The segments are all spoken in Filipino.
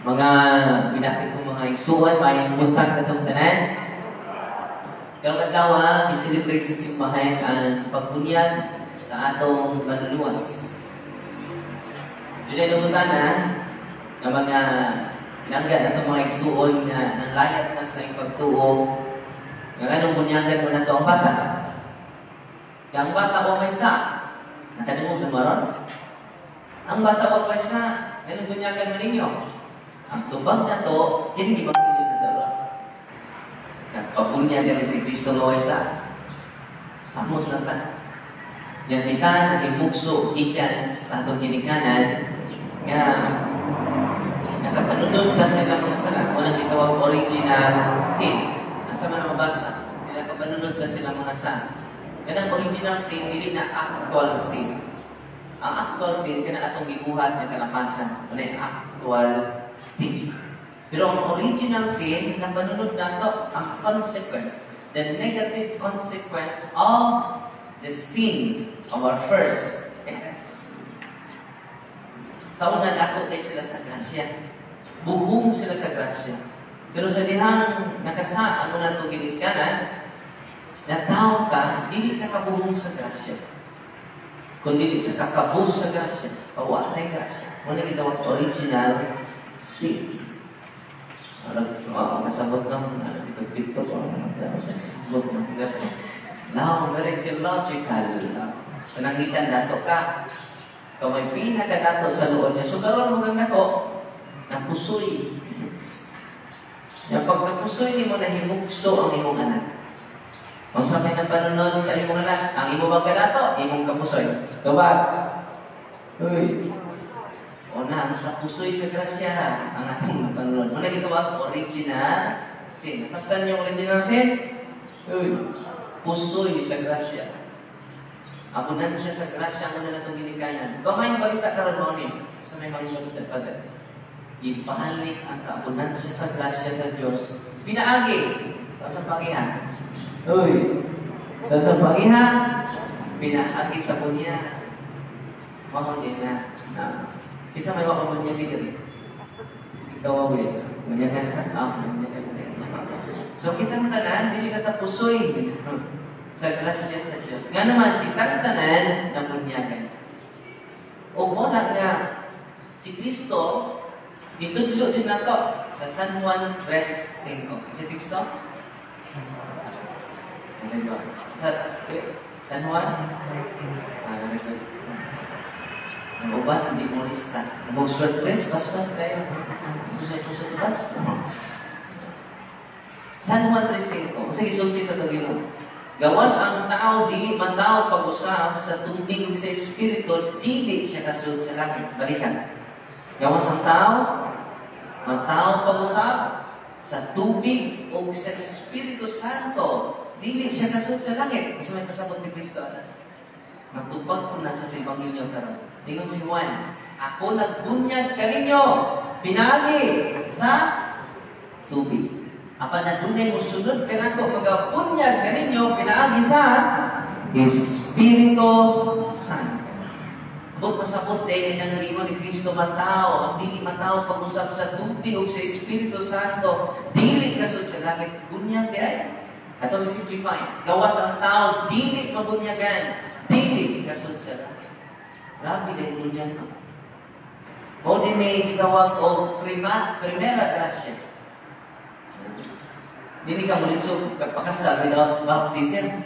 Mga binapit ko mga igsuan, may buntag katong tanan. Karong adlaw i-celebrate sa simbahan ang pagbunyag sa atong manluluwas. Dili nungutan na mga pinanggan atong mga igsuon na nanlayat na sa pagtuo. Nga anong bunyagan mo na to ang bata? Ang bata o may sa? Nakadungog na maron? Ang bata o may sa? Anong bunyagan mo ninyo? Ang tubag na to, kini ibangilyo na to. Nagpabunyagan si Kristo no isa. Samot na ta. Yan kita nagimugso ikan sa atong ginikanan nga nakapanunod ka sa ilang mga sala. Walang gitawag original sin. Asa man ang mabasa, nakapanunod ka sa ilang mga sala. Yan ang original sin, dili na actual sin. Ang actual sin, kana atong gibuhat ng kalapasan. Ano yung actual sin. Pero ang original sin, na panunod nato ang consequence, the negative consequence of the sin of our first parents. Sa una nato kay sila sa grasya. Bubong sila sa grasya. Pero sa dihang nakasaan mo na ito ginikanan, na tao ka, dili sa kabubong sa grasya. Kundi sa kakabus sa grasya, kawanay grasya. Muna gitawag original sin. Kasabot lang, pito-pito ko, kasabot ng tigas ko. Now, very logical. Panangitan nato ka, may pinaka nato sa loob niya. So, karoon mo lang nako, napusoy. Yung pag napusoy, di mo nahimugso ang imong anak. Kung sa may napanunod sa imong anak, ang imo bang kanato, imong kapusoy. Kabag. Uy. O na, napusoy sa grasya ang atong napanunod. Muna gitawag original sin. Nasabtan yung original sin? Uy. Pusoy sa grasya. Abunan siya sa grasya muna na itong ginikanan. Kamay balita karon mo ni. Sa may mga balita pagkat. Ipahalik ang kaabundansya sa grasya sa Diyos. Pinaagi. Sa pagihan. Uy. Sa pagihan. Pinaagi sa bunya. Mahon na. Isa may makabunya dito. Ikaw away. Bunyagan ka. Bunyagan ka. So kita matanan, hindi ka tapusoy sa grasya sa Diyos. Nga naman, kitang tanan na bunyagan. O muna nga, si Kristo, ditudlo din na to sa San Juan 3:5. Si Kristo? Ano ba? San Juan? Ang uban, hindi mo lista. Mag-sword press, pas-pas kayo. Pusay-pusay tibats. San Juan 3:5. Sige, sulti sa tagin mo. Gawas ang tao, dili man tao pag-usap sa tubig o sa Espiritu, dili siya kasunod sa langit. Balikan. Gawas ang tao, matao pag-usap sa tubig o sa Espiritu Santo, dili siya kasunod sa langit. Kasi may pasabot ni Kristo. Matupag ko na sa Ebanghelyo karon. Ingon si Juan, ako nagbunyag kaninyo, pinagi sa tubig. Apa na dunay mo sunod ka na ko, magabunyag kaninyo, pinaagi sa Espiritu Santo. Bukod pasabot din ang lingon ni Kristo matao, ang dili matao pag-usap sa tubig o sa Espiritu Santo, dili kasud sa langit, bunyag di ay. Ato simplify, gawas ang tao, dili mabunyagan, dili kasud sa langit. Grabe din bunyag no. O din may gitawag o primera grasya. Dili ka mulinso pagpakasal without baptism.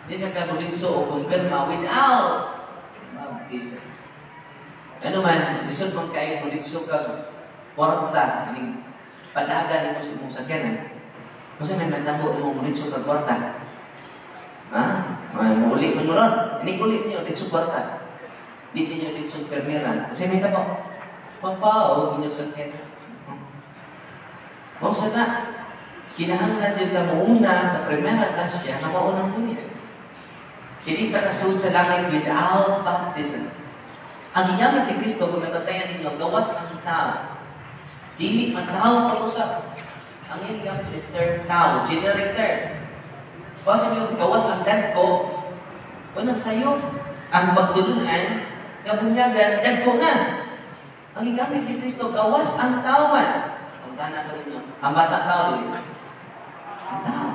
Di sa ka mulinso o kumpirma without baptism. Ano man, lisod mong kain mulinso ka kwarta, ining padagan mo sa imong sakyanan. Kasi may matabo mo mulinso ka kwarta. May muli mo ron. Ini kulit niyo dito kwarta. Dito niyo dito permira. Kasi may tabo. Papaw inyo sakyanan. Mo sa na kinahanglan din ta muuna sa primera grasya na maunang bunyag. Hindi ka kasunod sa langit without baptism. Ang ginamit ni Kristo kung nabatayan ninyo, gawas ang tao. Dili matao pag-usap. Ang ginamit is third tao, generic term. Kasi yung gawas ang dagko, unang sayo, ang pagtulunan, nabunyagan, dagko na. Ang gigamit ni Kristo, gawas ang tao man. Ang tanan ko ninyo, ang batang tao dili. Ang tao.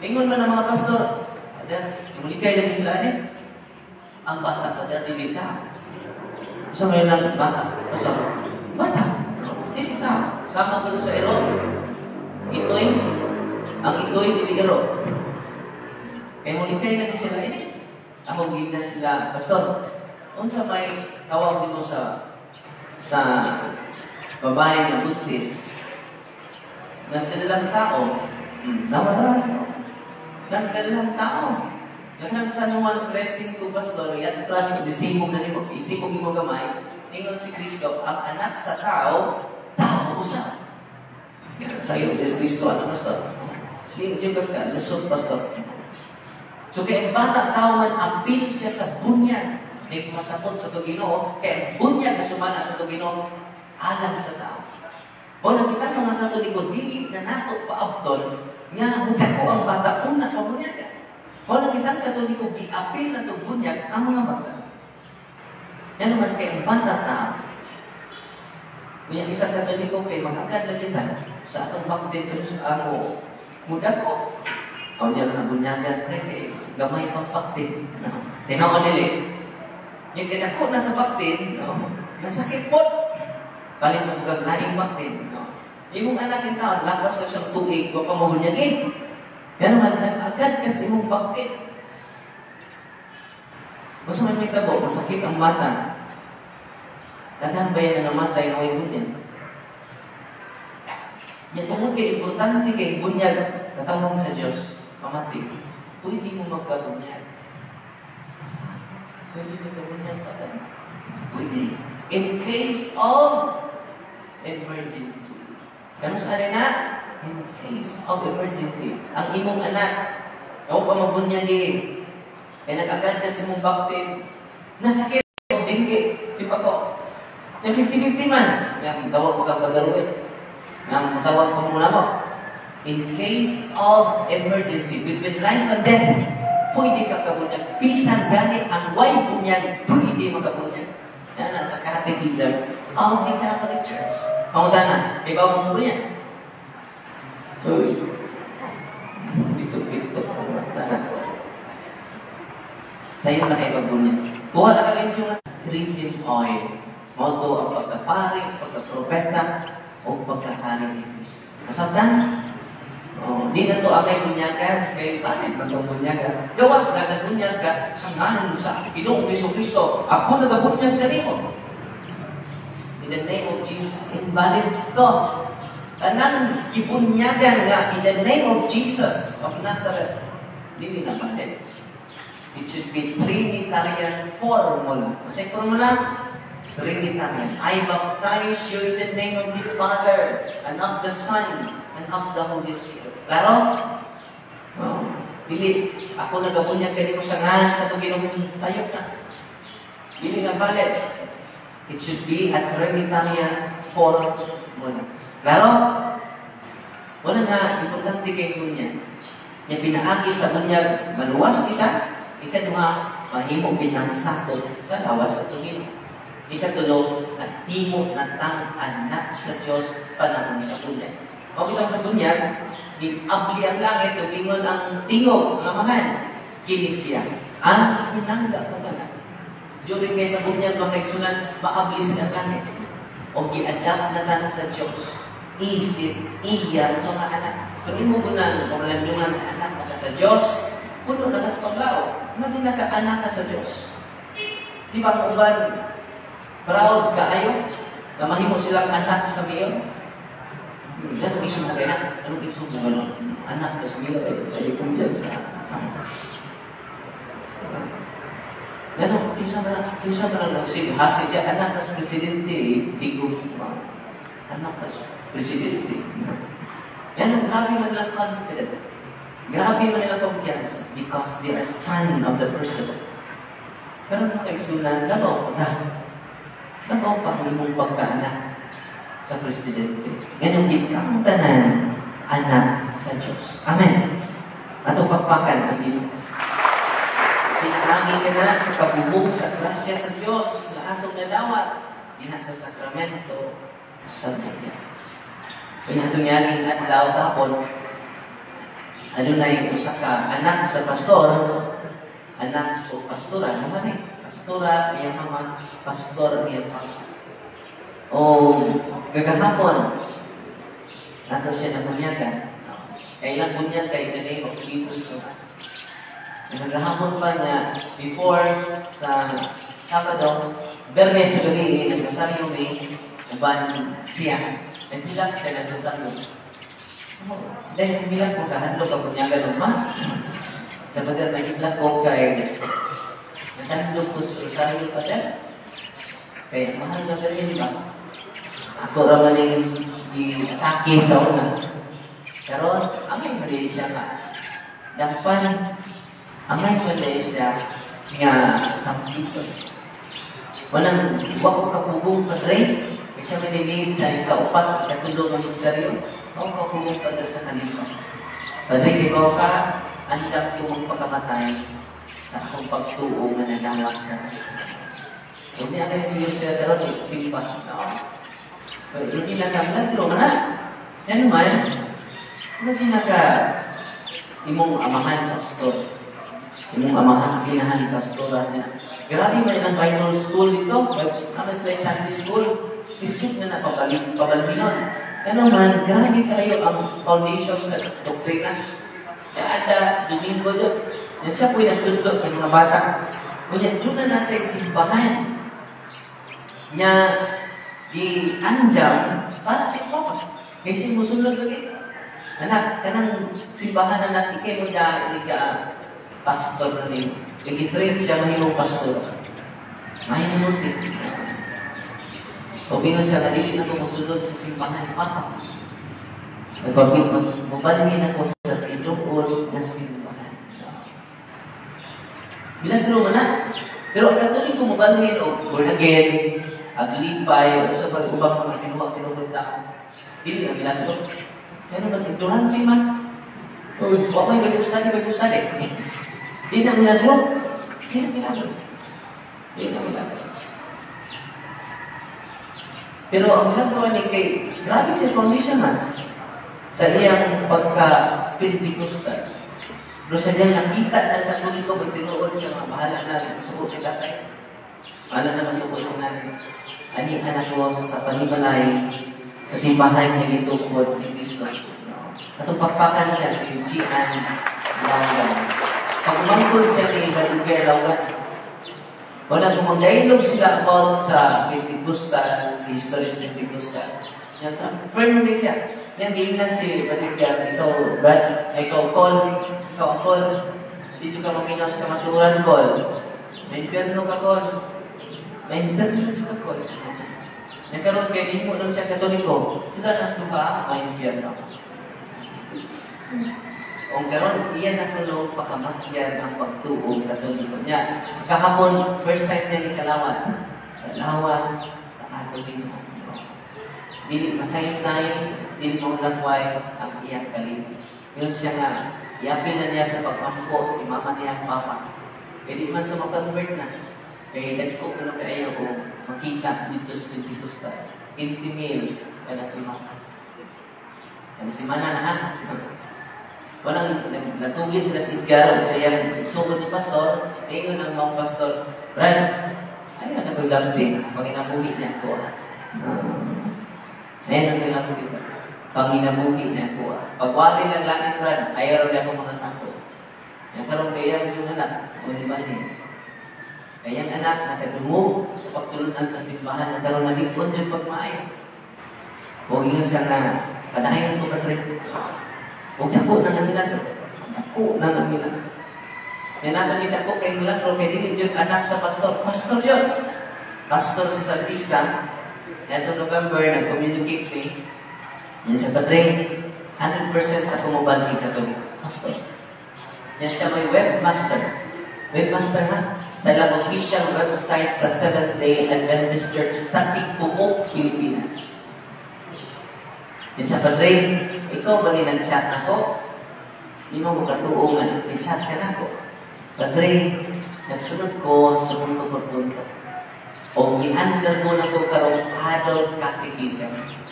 Ingon man ang mga pastor, mulikay lagi sila ani. Ang bata pada dili tao. Sa may lang bata, pastor. Bata, dili tao. Sama ko sa ero. Itoy, ang itoy dili ero. Kaya mulikay lagi sila ini. Ako ginan sila, pastor. Unsa may tawag dito sa babae na buntis, nagkadalang tao, nawaran, nagkadalang tao. Ganang sa naman blessing to pastor, yan trust ko, isipog mo gamay, ningon si Kristo, ang anak sa tao, tao usa. Sa iyo, is Kristo, ano pastor? Yung lusot pastor. So kaya bata tao man, apil siya sa bunyag, may masapot sa Ginoo, kaya bunyag na sumana sa Ginoo, alam sa tao. O nakita mga Katoliko, dili na nato paabton, nga budak ko ang bata, una pa bunyag. O nakita ang Katoliko, di-apil na itong bunyag ang mga bata. Yan naman kaya ang bata tao. Kaya kita Katoliko, kaya mag-agad na kita sa atong bakit sa amo, mudak ko. O niya na bunyagan, kaya gamay pang bakit. Tinaw nili. Yung kinako na sa baktin, nasakit po. Balik mo kag naing baktin. Yung anak ng taon, lakas sa siyang tuig, o pamabunyagin. Yan naman, nag-agad kasi mong baktin. Basta may tabo, masakit ang bata. Dagan ba yan na namatay na may bunyag? Yan tungkol kay importante kay bunyag, katawang sa Diyos, pamati. Pwede mo magkabunyag. Pwede mo kabunyag pa tayo. Pwede. In case of emergency. Ano sa na? In case of emergency. Ang imong anak, ako pa mabunyagi. Kaya nag-agad ka sa imong baptid. Nasakit. Dinggi. Sipa ko. Yung 50-50 man. Yung tawag ko kang pagaruin. Yung tawag ko muna mo. In case of emergency, between life and death, pwede ka kabunyag. Bisan gani ang way bunyag, pwede makabunyag. Yan na sa catechism of the Catholic Church. Pangutana, iba mo bunyag. Uy. Pito-pito. Sa iyo na kayo bunyag. Kuha na kalit yung resin oil. Modo ang pagkapari, pagkapropeta, o pagkahari ni Kristo. Masabdan? Di na ito akay bunyagan, kay palit magbunyag. Gawas na nagbunyag ka sa ngalan sa Ginoong Jesucristo. Ako nagabunyag na rin mo. In the name of Jesus, invalid to. Anang gibunyagan nga in the name of Jesus of Nazareth. Hindi na valid. It should be Trinitarian formula. Kasi formula, Trinitarian. I baptize you in the name of the Father, and of the Son, and of the Holy Spirit. Klaro? Dili. Ako nagabunyag kanino sa ngalan sa Ginoo sayop na. Dili nga valid. It should be a Trinitarian formula. Klaro? Wala nga, importante kay bunyag. Yung pinaagi sa bunyag, maluwas kita, ikaduha, mahimo pinangsakot sa lawas sa Ginoo. Ikatulo, na himo na tang-anak sa Diyos panahon sa bunyag. O kitang sa bunyag, abli ang langit, tumingon ang tingog, ang amahan, kinisya. Ang hinangga ko na lang. During kayo sa bunyag, makaigsunan, maabli sa langit. O gi-adapt na tanong sa Diyos. Isip, iya, mga anak. Kung mo gunan, kung landungan na anak ka sa Diyos, puno na ka sa paglao. Imagine naka-anak ka sa Diyos. Di ba ang uban, proud ka ayo, na mahimo silang anak sa miyo? Anong iso mo kaya? Anong iso mo gano'n? Anak na sa miyo, ay kung dyan sa gano'n, isa ba lang nagsighasid yan, anak na sa presidente, digong anak na sa presidente. Gano'n, grabe man lang confident. Grabe man nilang kumpiyansa because they are son of the person. Pero nakaigsunan, gano'n, Nagaw pa mong pagkaanak sa presidente. Ganun din ang tanan, anak sa Diyos. Amen. Atong pagpakan ang Ginoo. Pinahagi ka na sa kabubog sa grasya sa Diyos na atong nadawat. dinak sa sakramento sa Biblia. Kanya tumiyaling at daw kapon, adunay usa ka anak sa pastor, anak o pastora, naman pastora, iyang mama, pastor, iyang papa. O kagahapon, nato siya namunyagan. Kailan bunyag kay the name of Jesus Christ. Nagkagahapon pa niya, before sa Sabado, Bernes sa gabi, nag-Rosario Day, naban siya. Nag-hilak siya ng Rosario. Dahil hilak ko kahando ka punyagan ng ma. Sa bagal nag-hilak ko kay naghandog ko sa Rosario pa din. Kaya mahal na galing ba? Ako raman yung i-atake sa una. Pero amay Malaysia nga. Dampan, amay Malaysia nga sampito. Walang wako kapugong padre. Kasi manilid sa ikaupat, ikatulong ng misteryo. Wako kapugong padre sa kanila. Padre, ikaw ka, andam ko magpakamatay sa akong pagtuo nga nanawag ka. Hindi agad siya siya karoon, simpa. So, hindi na kami na. Yan naman, hindi na ka imong amahan pastor. Imong amahan, pinahan pastoran na. Grabe ba yung Bible school dito? Kamas na Sunday school, isip na pabalhinon. Ano man, grabe kayo ang foundation sa doktrina. Kaya ada Domingo doon. Yan siya po yung nagtundok sa mga bata. Ngunit doon na nasa simbahan niya di-andam para sa ikaw. Kasi musunod lagi. Anak, kanang simbahan na natin kayo na pastor na rin. Nag-train siya mahimong pastor. Mahimong din. O bingon siya, naligid ako musunod sa simbahan ni Papa. Mabalingin ako sa tinuod na simbahan. Bilang mo na. Pero ang katuloy ko mabalingin o born again, aglipay, o sa pag-ubang mga tinuwa-tinupunta ko. Hindi ang bilang ko. Kaya naman, ignorante man. O, wapay, may kusali. Hindi na milagro. Pero ang milagro ni kay, grabe si foundation man. Sa iyang pagka-Pentecostal. Pero sa diyang nakita ng Katoliko magtinuod sa mga bahala na masuko si tatay. Bahala na masuko si nanay. Ani anak mo sa panimalay sa timbahan niya itungkod ni Kristo. At pagpakan siya si Gian Laugan. Pag umangkod siya ni Baliger Laugan, wala kung mag-dialog sila about sa Pentecostal, historis Pentecostal. Confirm mo siya. Yan, ganyan si Baliger, ikaw call, dito ka maminaw sa kamaturan, call. May impyerno ka, call. May impyerno ka, call. Nagkaroon kayo, hindi mo naman siya Katoliko. Sila nandun ba, may impyerno. O karon iyan na tulong pakamatyan ang pagtuong Katoliko niya. Kahapon, first time niya ni Kalawat. Sa lawas, sa ato Ginoo. Dili masay-say, dili mo lakway ang iyang kalit. Yun siya nga, iapin na niya sa pagpampo si mama niya at papa. Kaya di man ito makonvert na. Kaya nagko ko na kayo kung makita dito sa Pentecostal. 15,000 kaya si mama. Kaya si mana na ha? Walang natugin sila sa Edgar o sa iyang sugod ni pastor, ngayon ang mga pastor, Brad, ayun na ko'y lampi, panginabuhi niya ko. Ayun ang kailangan ko. Panginabuhi niya ko. Pagwali ng langit, Brad, ayaw rin ako mga sangko. Yung karong kaya yung anak, o di ba niya? Kaya yung anak, nakadumog sa pagtulunan sa simbahan, nagkaroon na lipon yung pagmaayo. O yun siya na, padayon ko ba rin? Huwag ako nang milagro. Ako nang milagro. Nananamit ako kay milagro, kay din yung anak sa pastor. Pastor yun. Pastor si Santista. Ito November, nag-communicate me. Yan sa Padre, 100% ako mabalik Katoliko. Pastor. Yan siya may webmaster. Webmaster na. Sa lang official website sa Seventh-day Adventist Church sa Tigpuok, Pilipinas. Yan sa Padre, ikaw ba nag-chat ako? Hindi mo katuungan, nag-chat ka na ako. Padre, nagsunod ko sa mundo por punto. O gi-undergo na ko karong adult catechism.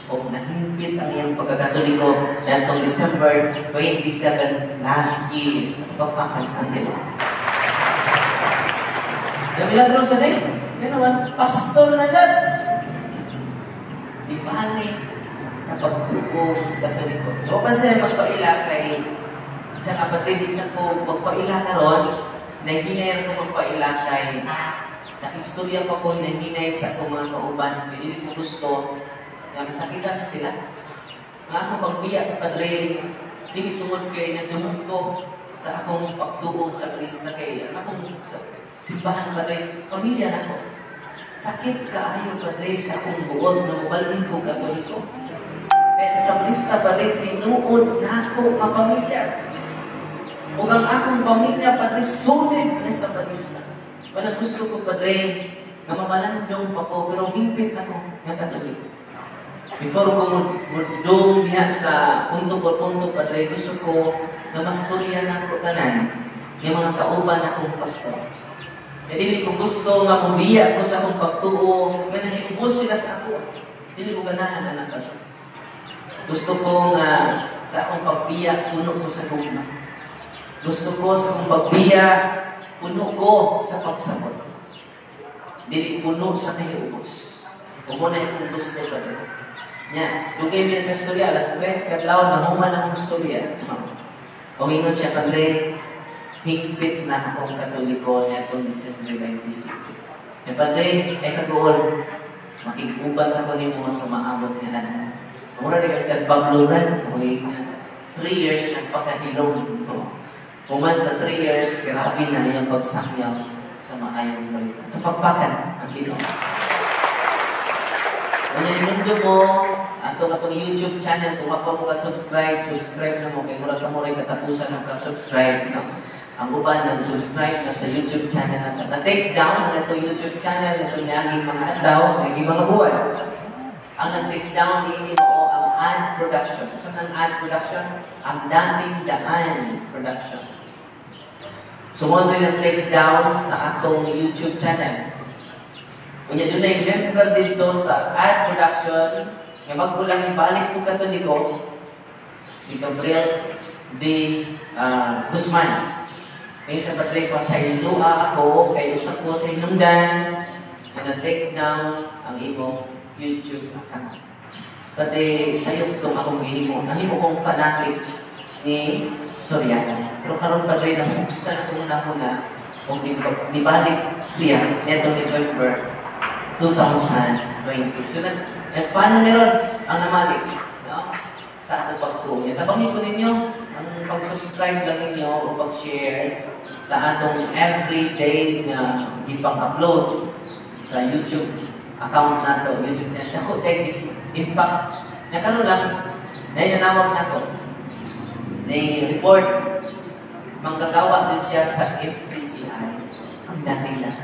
O nahimpit ang iyang pagkakatoliko na itong December 27 last year. Papakan ang gano'n. Nagilagro sa day. Gano'n, pastor na dyan. Di panik sa pagtuko katoliko. O pa siya magpaila kay isang kapatid, isang ko magpaila karon, nahinay ko magpaila kay nakistorya pa ko nahinay sa akong mga kauban. Hindi ko gusto na masakitan sila. Nga ako pagbiyak, padre, hindi tungod kayo na dumugto sa akong pagtuong sa Krista kayo. Akong simbahan, padre, pamilya na ako. Sakit kaayo, padre, sa akong buod na mubalin ko katoliko. Kaya sa Krista, padre, pinuod na ako kapamilya. Kung ang akong pamilya, padre, solid na sa Krista. Wala gusto ko, padre, na mamalandong pa ko, pero himpit ako na katoliko. Before ko mudong niya sa punto por punto, padre, gusto ko na masturya na ako tanan yung mga kauban akong pastor. Kaya hindi ko gusto nga mubiya ko sa akong pagtuo, nga nahiubos sila sa ako. Hindi ko ganahan na nakal. Gusto ko nga sa akong pagbiya, puno ko sa gugma. Gusto ko sa akong pagbiya, puno ko sa pagsabot. Hindi puno sa kahiubos. Kung muna yung gusto, padre. Nya, dugay mi ng istorya, alas 3, kadlaw, nahuman ang istorya. Kung ingon siya, padre, higpit na akong katoliko niya itong December 25. Kaya padre, ay kagool, makiguban ako ni mo sa maabot niya. Muna rin sa Pabluran, 3 years nagpakahilong. Kuman sa 3 years, grabe na yung pagsakyaw sa maayong balita. Tapagpakan ang Pinoy. Kung inundo mo, atong YouTube channel, kung ako mo ka-subscribe na mo, kaya mula ka mo rin katapusan ng ka-subscribe. No? Ang uban, nag-subscribe na sa YouTube channel natin. Na-take down na itong YouTube channel na itong naging mga adlaw, naging mga buhay. Ang nag-take down ni mo ang ad production. Saan ang ad production? Ang Daming Daan production. Sumunod yung take down sa atong YouTube channel. Kanya doon na yung member dito sa ad production, may magkulang ibalik po katoliko, si Gabriel D. Guzman. Ngayon sa patray pa sa ilua ako, kayo sa ko sa inungdan, na take down ang imong YouTube account. Pati sa'yo itong akong gihimo, nahimo kong fanatic ni Soriano. Pero karon patray na buksan ko na kung dibalik siya, neto November 2020. So, paano niron ang namalik? No? Sa ating pagtuon. Tabangin ko ninyo ang pag-subscribe lang ninyo o pag-share sa atong everyday na ipang-upload sa YouTube account nato, YouTube channel. Ako, impact. Nakano lang, nanawag na ako. Ni-report, manggagawa din siya sa FCGI. Ang dating lang.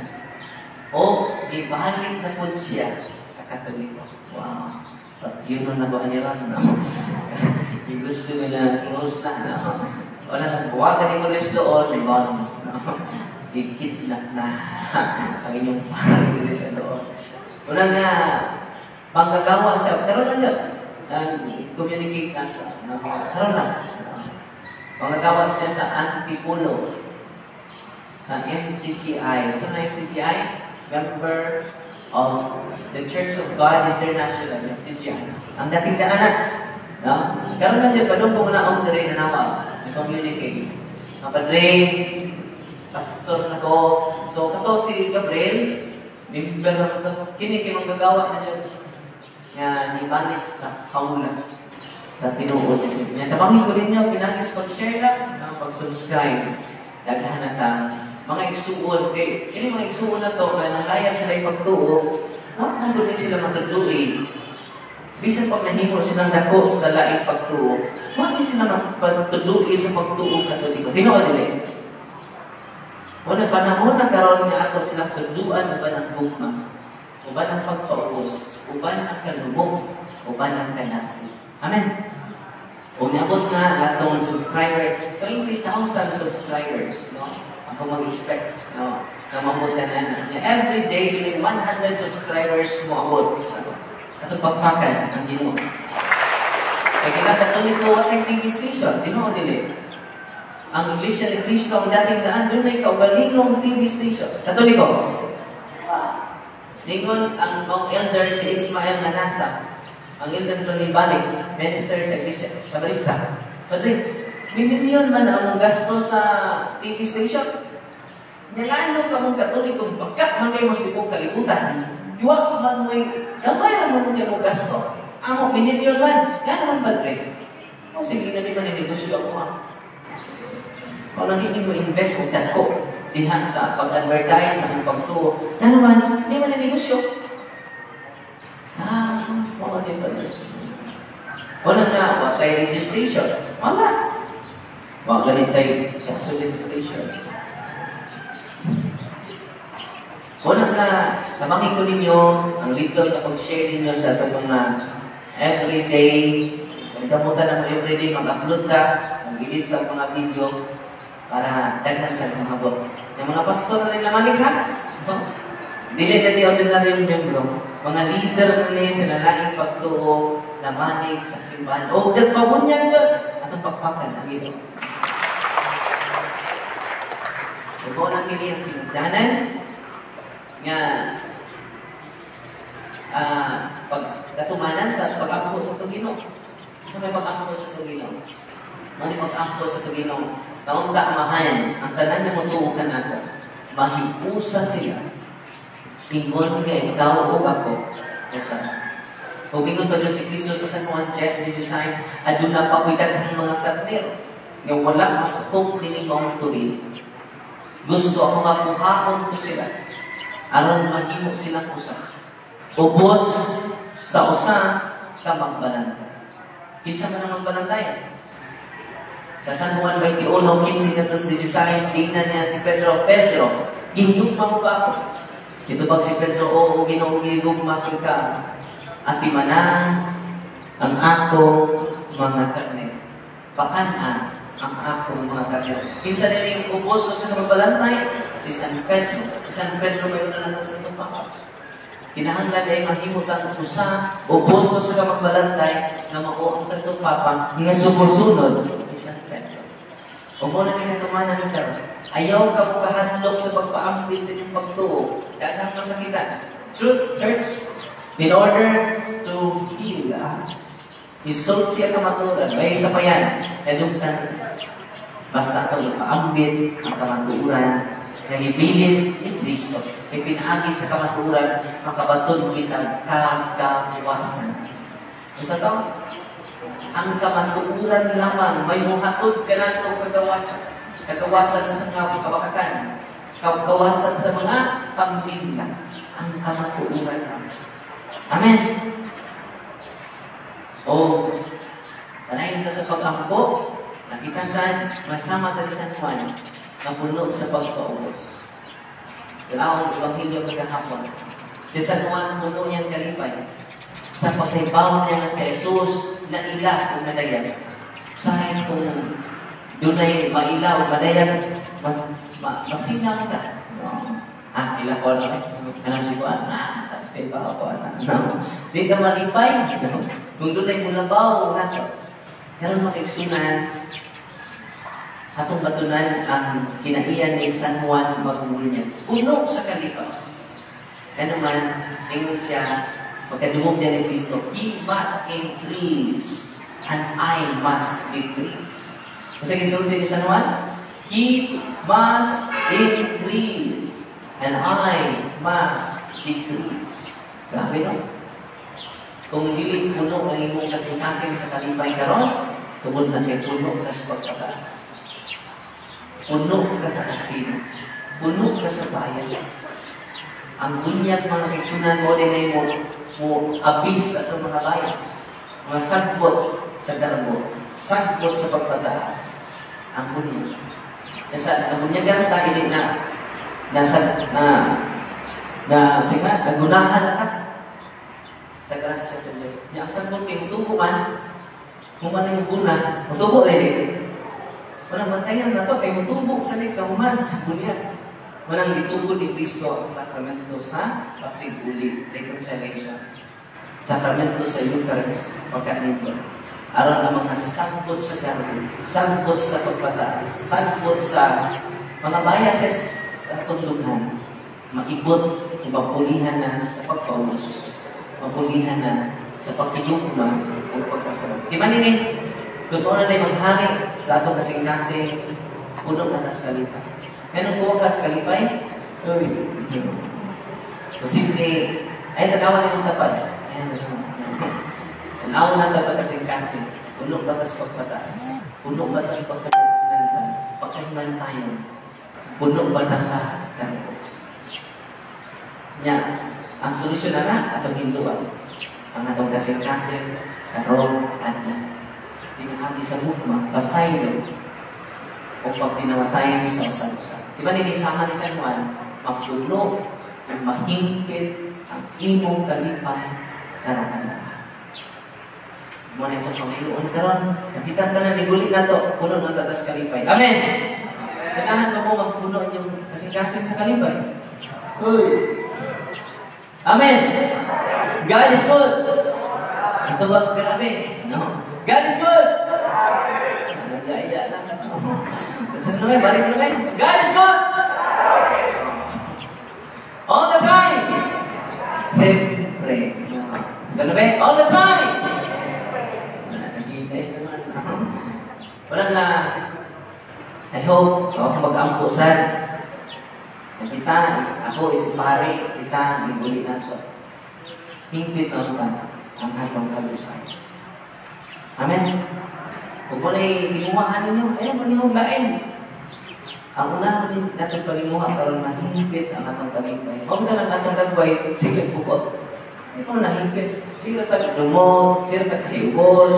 O, ibalik na po siya sa Katoliko. Wow. But yun na ba nila, no? Yung gusto nila, close na, no? Wala nang buwagan ni Kulis doon, ibang, no? Ikidlat na ang inyong parang nila siya doon. Una nga, manggagawa siya, karoon na siya. Communicate na siya. Karoon na. Manggagawa siya sa Antipulo. Sa MCGI. Sa MCGI? Member of the Church of God International, MCGI. Ang dating daanan. No? Karoon na dyan, padong kung naong na rin nanawag, na-communicate. Padre, pastor na ko. So, kato si Gabriel, member na ko. Kini manggagawa na dyan. Nga, nibalik sa kaula. Sa tinuod niya. Tabangin ko rin niyo, pinagis pag-share lang, pag-subscribe. Daghan na ta. Mga igsuon, ini mga igsuon na to, kaya nalaya sila yung pagtuo, nandun din sila matudui. Bisan pag nahimo silang dako sa laing pagtuo, hindi sila matudui sa pagtuo katoliko. Tinood nila. Wala panahon na karoon nga ato silang tuduan, uban ang gugma, uban ang pagpaubos, uban ang kalumok, uban ang kanasi. Amen. Kung nabot nga atong subscriber, 20,000 subscribers, no? Ako mag-expect, no? na mabutan niya. Every day, yun 100 subscribers mo abot. At pagpakan ang Ginoo. Kaya kinakatuloy ko at ang TV station, Ginoo dili. Ang Iglesia ni Cristo ang dating daan, doon ay kaugalingong TV station. Katuloy ko. Ningon ang mga elder si Ismael Manasa. Ang elder ito ni Balik, minister sa Iglesia, sa Barista. Padre, minimyon man ang gasto sa TV station. Nilano ka mong katolikong pagkat man kayo mas ipong kalibutan. Iwa man mo'y gamay naman kayo mong gasto. Amo, minimyon man. Yan naman padre. O sige na di man ninegosyo ako ha. Kung nagiging mo invest kung dako dihan sa pag-advertise, sa pagtuo. Na naman, di man ninegosyo. Mga di padre. Wala na, wala tayo registration. Wala. Wala ganit tayo gasoline station. Una ka, namangin ko ninyo ang little na pag-share ninyo sa itong mga everyday. Kung kamutan na mo everyday, mag-upload ka, mag-edit ka mga video para dagdag ka ng habot. Yung mga pastor na nilamanig ha? Dili na di ordinary yung membro. Mga leader na niya sa nalaing pagtuo na manig sa simbahan. O, nagpabunyan dyan. Atong pagpakan ang ito. Ito lang kini ang simbahanan nga pagkatumanan sa pag-ampo sa Tugino. Sa may pag-ampo sa Tugino. Mali pag-ampo sa Tugino. Taong kaamahan, ang tanan niya mutuukan ako. Mahiusa sila. Ingon nga, ikaw o ako. Usa. Pabingon pa dyan si Cristo sa San Juan Chess 16, adun na papidag ng mga karnero. Nga wala mas top din ibang tuloy. Gusto ako mapuhapon ko sila. Aron mahimo silang usa. Ubos sa usa ka magbalantay. Kinsa man ang magbalantay? Sa San Juan 21:15-16, tingnan niya si Pedro, gihigugma mo ba ako? Dito pag si Pedro, oo, gihigugma ka. At timanan ang ako mga karne. Pakanaan ang akong mga karne. Kinsa nila yung ubos sa magbalantay? Si San Pedro. Si San Pedro may una lang sa itong pangkat. Kinahanglan ay mahimot ang usa o boso sa magbalantay na makuha ang Santo Papa nga sumusunod ni San Pedro. O mo na kinatumanan ng karon. Ayaw ka mo kahadlok sa pagpaampil sa inyong pagtuo. Dagang masakitan. Truth, church, in order to heal us. Isulti ang kamaturan. Kaya isa pa yan. Eduktan. Basta ito ipaambit ang kamaturan. Nagibilin ni Kristo. Kaya pinaagi sa kamaturan, makabaton kita kagawasan. So sa ito, ang kamaturan lamang may muhatod ka na itong kagawasan. Kagawasan sa mga kabakakan. Kagawasan sa mga pamilya. Ang kamaturan lamang. Amen. O, panayin ka sa pag-ampo, nakita saan, masama tayo sa Juan, na puno sa pagpaubos. Dalawang Ebanghelyo kagahapon. Si San Juan puno niyang kalipay. Sa pagkaibaw niya sa Jesus na ila o madayan. Saan kung dunay mailaw o madayan, masinaw ka. Ila ko na. Anong si Juan? Tapos kaibaw ko na. Di ka malipay. Kung dunay mulabaw na ito. Karoon makiksunan. Atong batunan ang kinaiyan ni San Juan Magmulnya. Puno sa kalipay. Ano man, tingin siya, pagkadungog niya ni Kristo, He must increase and I must decrease. Kasi kisulti ni San Juan, He must increase and I must decrease. Grabe no? Kung hindi puno ang imong kasing-kasing sa kalipay karon, tungod na kay puno ka sa pagkataas. Puno ka sa kasino. Puno ka sa bayan. Ang bunyag mga kaitsunan mo din ay mo abis sa itong mga bayas. Mga sagbot sa darbo. Sagbot sa pagpataas. Ang bunyag. Ang bunyagan tayo din nagunahan ka sa grasya sa Diyos. Ang sagbot kayo, tubo man, kung man yung guna, tubo rin. Walang bantayan na ito, kay matubok sa nikaman sa bunyag. Manang gitugod ni Kristo ang sakramento sa pasiguli, reconciliation. Sakramento sa Eucharist, pagkainipon. Aron ang mga sangkot sa karbo, sangkot sa pagpataas, sangkot sa mga biases sa tundughan, maibot, mapulihan na sa pagpaus, mapulihan na sa pagkiyukma o pagpasarap. Di ba nini? Kung ano na maghari sa atong kasing-kasing, puno na nas kalipay. Ganun ko kas kalipay? Uy, posible, ay nagawa na yung tapad. Tanawa na tapad kasing-kasing, puno ba tas pagpataas, puno ba tas pagkakasinantan, pagkahimantayon, puno ba na sa karbo. Nya, ang solusyon na atong hinduan, ang atong kasing-kasing, karong adla. Pinahagi sa hukma, pasaylo, o pag pinawatay sa usap-usap. Diba nilisama ni San Juan, mapuno, mahimpit, ang imong kalipay, karong adla. Muna itong Panginoon karon, nakita ka na nigulit na to, puno ng tatas kalipay. Amen! Kailangan mo magpuno yung kasing-kasing sa kalipay. Uy! Amen! God is good! Ito ba? Grabe! No? God is good! Nag-iya-iya lang. Saan naman? Balik naman. God is good! All the time! Siyempre. Saan naman? All the time! Nag-iintay naman. Wala nga. I hope ako mag-ampusan. Kita, ako is pare, kita, nigulit na ito. Hingpit na ito ang atong kalipay. Amen? Kung mo na'y limuhaan ninyo, ayaw mo niyong lain. Ang una mo natin palimuha para mahingpit ang atong kalipay. Huwag na lang atong nagway, sige, bukot. Hindi mo nahingpit. Sige tag-lumot, sige tag-hiubos,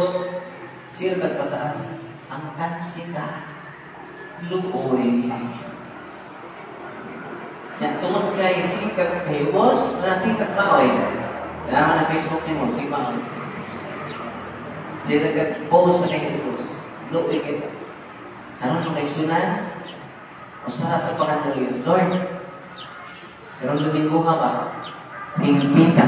sige tag-pataas. Ang kansika, luoy. Ya, tungod kay sikap kay boss, na sikap maoy. Dalaman na Facebook niyo, si maoy. Sila ka-post sa kay boss. Luoy kita. Karon mo kay sunan, o sarap ito pa kanto Lord, karon luminggo ka ba? Hingpita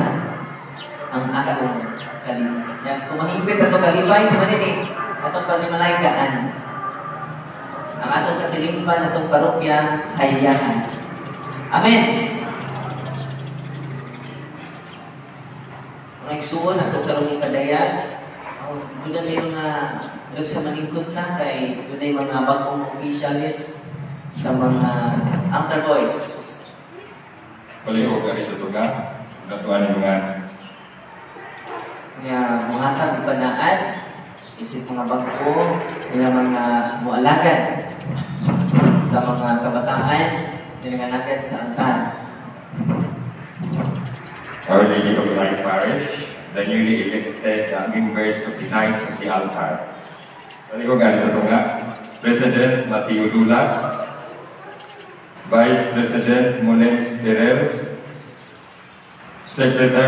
ang atong kalipay. Ya, kung mahingpit ato kalipay, di ba nini? Atong panimalaykaan. Ang atong katilingpan, atong parokya, hayahan. Amen. Ang igsuon ato karong ipadaya, doon na yung sa malingkod na kay doon na yung mga bagong officialis sa mga altar boys. Palihog kami sa tuga, natuan yung mga muhatag ipanaan, isip mga bago, nila mga mualagan sa mga kabataan, dinanganagad sa altar. Our Lady of Life Parish, the newly elected members of the Knights of the Altar. Palihogan sa tunga, President Mateo Dulas, Vice President Mulems Terrell, Secretary